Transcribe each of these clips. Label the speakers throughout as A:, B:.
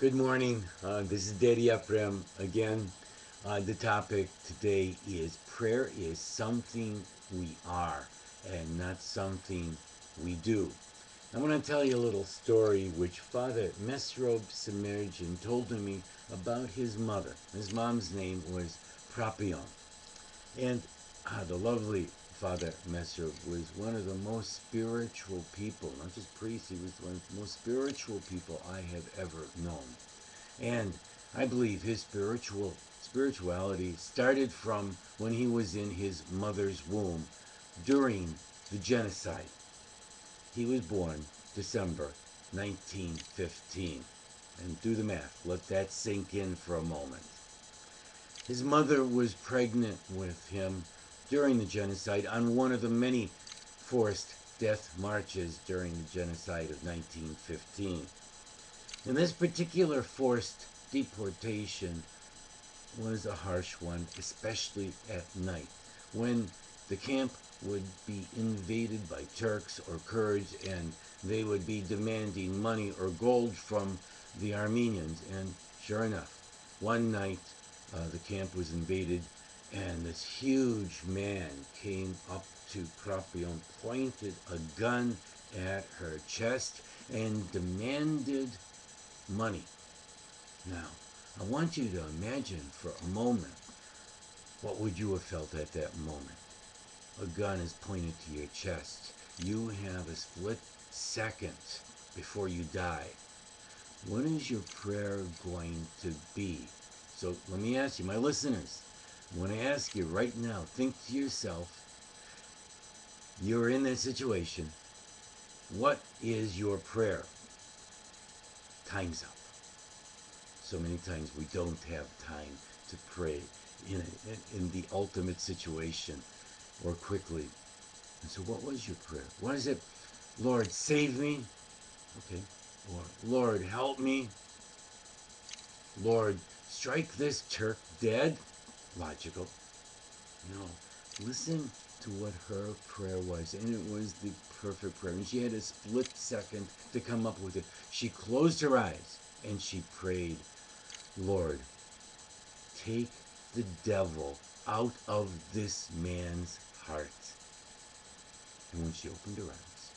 A: Good morning. This is Daddy Yeprem again. The topic today is prayer is something we are and not something we do. I want to tell you a little story which Father Mesrob Semerjian told to me about his mother. His mom's name was Prapeon. And the lovely Father Mesrob was one of the most spiritual people, not just priests, he was one of the most spiritual people I have ever known. And I believe his spirituality started from when he was in his mother's womb during the genocide. He was born December 1915. And do the math. Let that sink in for a moment. His mother was pregnant with him during the genocide on one of the many forced death marches during the genocide of 1915. And this particular forced deportation was a harsh one, especially at night, when the camp would be invaded by Turks or Kurds and they would be demanding money or gold from the Armenians. And sure enough, one night the camp was invaded and this huge man came up to Prapeon, pointed a gun at her chest, and demanded money. Now, I want you to imagine for a moment what would you have felt at that moment. A gun is pointed to your chest. You have a split second before you die. What is your prayer going to be? So let me ask you, my listeners, I want to ask you right now, think to yourself, you're in that situation. What is your prayer? Time's up. So many times we don't have time to pray in the ultimate situation or quickly. And so what was your prayer? What is it? Lord, save me. Okay. Or Lord, help me. Lord, strike this Turk dead. Logical. No. Listen to what her prayer was. And it was the perfect prayer. And she had a split second to come up with it. She closed her eyes and she prayed, Lord, take the devil out of this man's heart. And when she opened her eyes,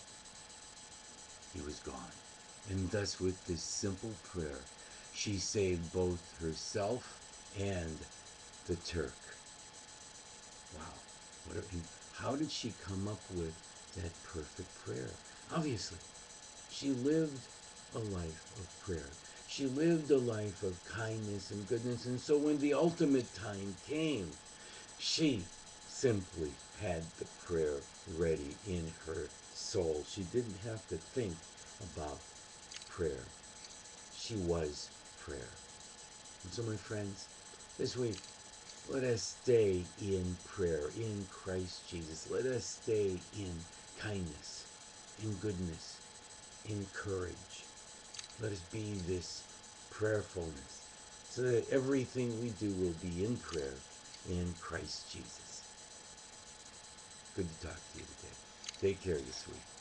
A: he was gone. And thus, with this simple prayer, she saved both herself and the Turk. Wow. How did she come up with that perfect prayer? Obviously, she lived a life of prayer. She lived a life of kindness and goodness. And so when the ultimate time came, she simply had the prayer ready in her soul. She didn't have to think about prayer. She was prayer. And so, my friends, this week, let us stay in prayer, in Christ Jesus. Let us stay in kindness, in goodness, in courage. Let us be this prayerfulness so that everything we do will be in prayer in Christ Jesus. Good to talk to you today. Take care this week.